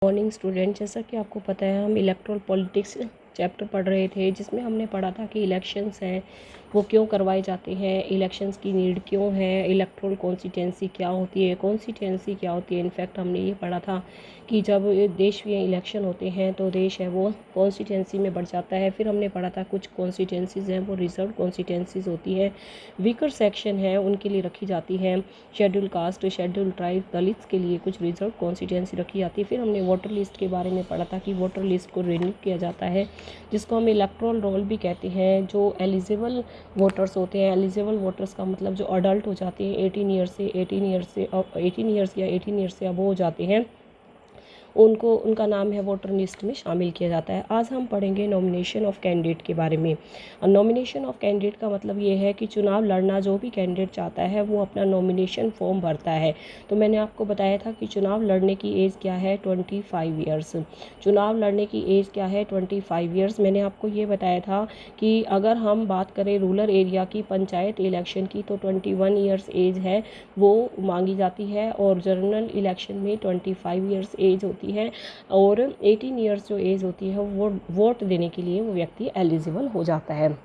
Morning student, जैसा कि आपको पता है हम इलेक्ट्रल पॉलिटिक्स चैप्टर पढ़ रहे थे, जिसमें हमने पढ़ा था कि इलेक्शंस हैं वो क्यों करवाए जाते हैं, इलेक्शंस की नीड क्यों है, इलेक्ट्रल कॉन्स्टिट्यूंसी क्या होती है, कॉन्स्टिट्यूंसी क्या होती है। इनफैक्ट हमने ये पढ़ा था कि जब देश में इलेक्शन होते हैं तो देश है वो कॉन्स्टिट्यूंसी में बढ़ जाता है। फिर हमने पढ़ा था कुछ कॉन्स्टिट्यूंसीज़ हैं वो रिजर्व कॉन्स्टिट्यूंसीज होती हैं, वीकर सेक्शन है उनके लिए रखी जाती है, schedule caste, schedule tribe, Dalits के लिए कुछ रिजर्व कॉन्स्टिट्यूंसी रखी जाती है। फिर हमने वोटर लिस्ट के बारे में पढ़ा था कि वोटर लिस्ट को रिन्यू किया जाता है, जिसको हम इलेक्टोरल रोल भी कहते हैं। जो एलिजिबल वोटर्स होते हैं, एलिजिबल वोटर्स का मतलब जो अडल्ट हो जाते हैं 18 ईयर्स या 18 ईयर्स से अबव हो जाते हैं, उनको उनका नाम है वोटर लिस्ट में शामिल किया जाता है। आज हम पढ़ेंगे नॉमिनेशन ऑफ कैंडिडेट के बारे में। नॉमिनेशन ऑफ कैंडिडेट का मतलब ये है कि चुनाव लड़ना जो भी कैंडिडेट चाहता है वो अपना नॉमिनेशन फॉर्म भरता है। तो मैंने आपको बताया था कि चुनाव लड़ने की एज क्या है, 25 ईयर्स। चुनाव लड़ने की एज क्या है, 25 ईयर्स। मैंने आपको ये बताया था कि अगर हम बात करें रूरल एरिया की पंचायत इलेक्शन की तो 21 ईयर्स एज है वो मांगी जाती है, और जनरल इलेक्शन में 25 ईयर्स एज होती है, और 18 ईयर्स जो एज होती है वो वोट देने के लिए वो व्यक्ति एलिजिबल हो जाता है।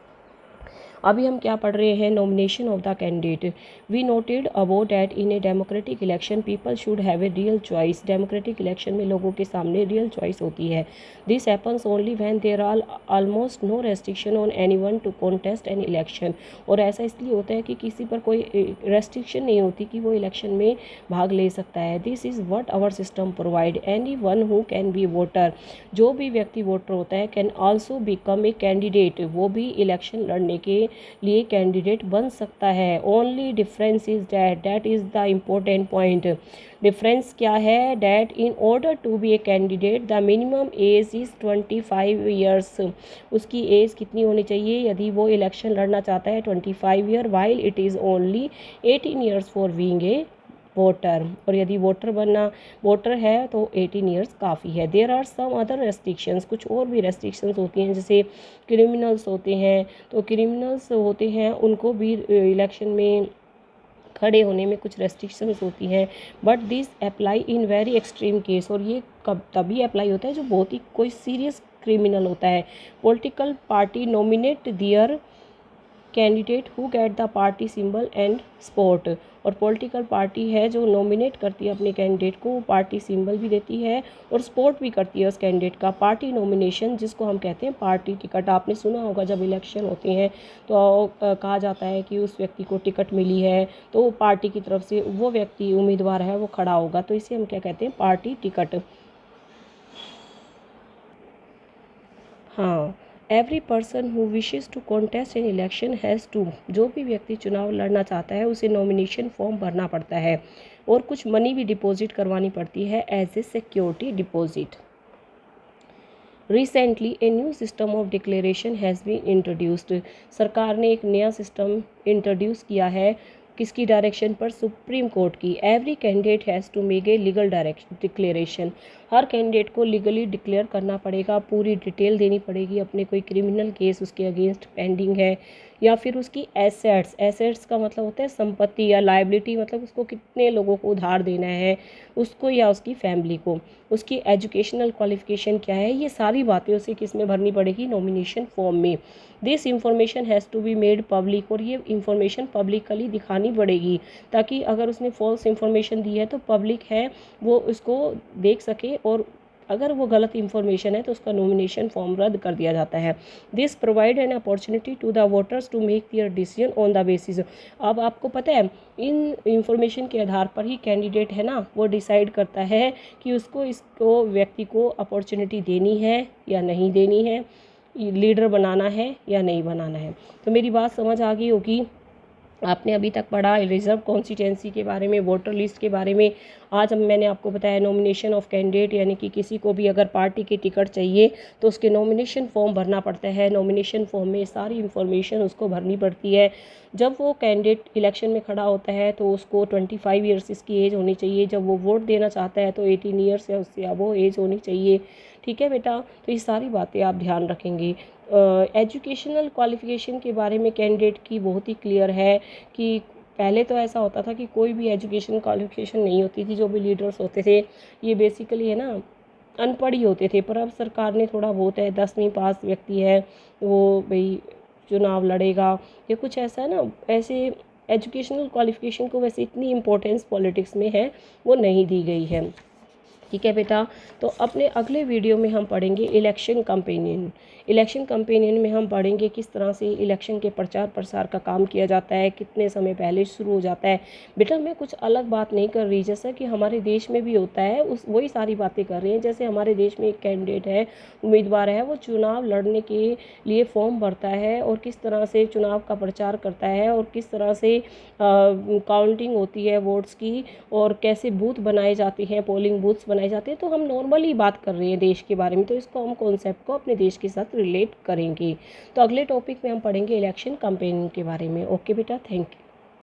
अभी हम क्या पढ़ रहे हैं, nomination of the candidate. We noted about that in a democratic election people should have a real choice. Democratic election में लोगों के सामने रियल चॉइस होती है। This happens only when there are almost no restriction on anyone to contest an election. और ऐसा इसलिए होता है कि किसी पर कोई रेस्ट्रिक्शन नहीं होती कि वो इलेक्शन में भाग ले सकता है। This is what our system provide. Any one who can be voter, जो भी व्यक्ति वोटर होता है, can also become a candidate, वो भी इलेक्शन लड़ने के लिए कैंडिडेट बन सकता है। Only difference is that is the important point. Difference क्या है, that in order to be a candidate the minimum age is 25 years. उसकी एज कितनी होनी चाहिए यदि वो इलेक्शन लड़ना चाहता है, 25 year, while it is only 18 years for being a voter. और यदि वोटर है तो 18 ईयर्स काफ़ी है। There are some other restrictions, कुछ और भी रेस्ट्रिक्शंस होती हैं, जैसे क्रिमिनल्स होते हैं, तो क्रिमिनल्स होते हैं उनको भी इलेक्शन में खड़े होने में कुछ रेस्ट्रिक्शंस होती हैं, but this apply in very extreme case. और ये कब तभी अप्लाई होता है जो बहुत ही कोई सीरियस क्रिमिनल होता है। Political party nominate their candidate who get the party symbol and support. और पॉलिटिकल पार्टी है जो नॉमिनेट करती है अपने कैंडिडेट को, पार्टी सिंबल भी देती है और सपोर्ट भी करती है उस कैंडिडेट का। पार्टी नॉमिनेशन, जिसको हम कहते हैं पार्टी टिकट। आपने सुना होगा जब इलेक्शन होते हैं तो कहा जाता है कि उस व्यक्ति को टिकट मिली है तो पार्टी की तरफ से वो व्यक्ति उम्मीदवार है वो खड़ा होगा, तो इसे हम क्या कहते हैं, पार्टी टिकट। हाँ, every person who wishes to contest in election has to, जो भी व्यक्ति चुनाव लड़ना चाहता है उसे नॉमिनेशन फॉर्म भरना पड़ता है और कुछ मनी भी डिपॉजिट करवानी पड़ती है as a security deposit. Recently a new system of declaration has been introduced. सरकार ने एक नया सिस्टम इंट्रोड्यूस किया है, किसकी डायरेक्शन पर, सुप्रीम कोर्ट की। Every candidate has to make a legal declaration. हर कैंडिडेट को लीगली डिक्लेयर करना पड़ेगा, पूरी डिटेल देनी पड़ेगी, अपने कोई क्रिमिनल केस उसके अगेंस्ट पेंडिंग है, या फिर उसकी एसेट्स का मतलब होता है संपत्ति, या लायबिलिटी मतलब उसको कितने लोगों को उधार देना है उसको या उसकी फैमिली को, उसकी एजुकेशनल क्वालिफिकेशन क्या है, ये सारी बातें उसे किस में भरनी पड़ेगी, नॉमिनेशन फॉर्म में। This information has to be made public, और ये इंफॉर्मेशन पब्लिकली दिखानी पड़ेगी ताकि अगर उसने फॉल्स इंफॉर्मेशन दी है तो पब्लिक है वो उसको देख सके, और अगर वो गलत इंफॉर्मेशन है तो उसका नॉमिनेशन फॉर्म रद्द कर दिया जाता है। This provide an opportunity to the voters to make their decision on the basis. अब आपको पता है इन इंफॉर्मेशन के आधार पर ही कैंडिडेट है ना वो डिसाइड करता है कि इसको व्यक्ति को अपॉर्चुनिटी देनी है या नहीं देनी है, लीडर बनाना है या नहीं बनाना है। तो मेरी बात समझ आ गई होगी। आपने अभी तक पढ़ा रिजर्व कॉन्स्टिट्यूंसी के बारे में, वोटर लिस्ट के बारे में। आज मैंने आपको बताया नॉमिनेशन ऑफ कैंडिडेट, यानी कि किसी को भी अगर पार्टी की टिकट चाहिए तो उसके नॉमिनेशन फॉर्म भरना पड़ता है। नॉमिनेशन फॉर्म में सारी इन्फॉर्मेशन उसको भरनी पड़ती है। जब वो कैंडिडेट इलेक्शन में खड़ा होता है तो उसको 25 ईयर्स इसकी एज होनी चाहिए। जब वो वोट देना चाहता है तो 18 ईयर्स या उससे अब वो एज होनी चाहिए। ठीक है बेटा, तो ये सारी बातें आप ध्यान रखेंगे। एजुकेशनल क्वालिफिकेशन के बारे में कैंडिडेट की बहुत ही क्लियर है कि पहले तो ऐसा होता था कि कोई भी एजुकेशन क्वालिफिकेशन नहीं होती थी। जो भी लीडर्स होते थे ये बेसिकली है ना अनपढ़ ही होते थे, पर अब सरकार ने थोड़ा बहुत है, 10वीं पास व्यक्ति है वो भाई चुनाव लड़ेगा या कुछ ऐसा है ना, ऐसे एजुकेशनल क्वालिफिकेशन को वैसे इतनी इम्पोर्टेंस पॉलिटिक्स में है वो नहीं दी गई है। ठीक है बेटा, तो अपने अगले वीडियो में हम पढ़ेंगे इलेक्शन कंपेनियन। इलेक्शन कंपेनियन में हम पढ़ेंगे किस तरह से इलेक्शन के प्रचार प्रसार का काम किया जाता है, कितने समय पहले शुरू हो जाता है। बेटा मैं कुछ अलग बात नहीं कर रही, जैसा कि हमारे देश में भी होता है उस वही सारी बातें कर रही हैं। जैसे हमारे देश में एक कैंडिडेट है, उम्मीदवार है, वो चुनाव लड़ने के लिए फॉर्म भरता है और किस तरह से चुनाव का प्रचार करता है और किस तरह से काउंटिंग होती है वोट्स की और कैसे बूथ बनाए जाते हैं, पोलिंग बूथ्स बनाए जाते हैं। तो हम नॉर्मली बात कर रहे हैं देश के बारे में, तो इसको हम कॉन्सेप्ट को अपने देश के साथ रिलेट करेंगे। तो अगले टॉपिक में हम पढ़ेंगे इलेक्शन कैंपेनिंग के बारे में। ओके बेटा, थैंक यू।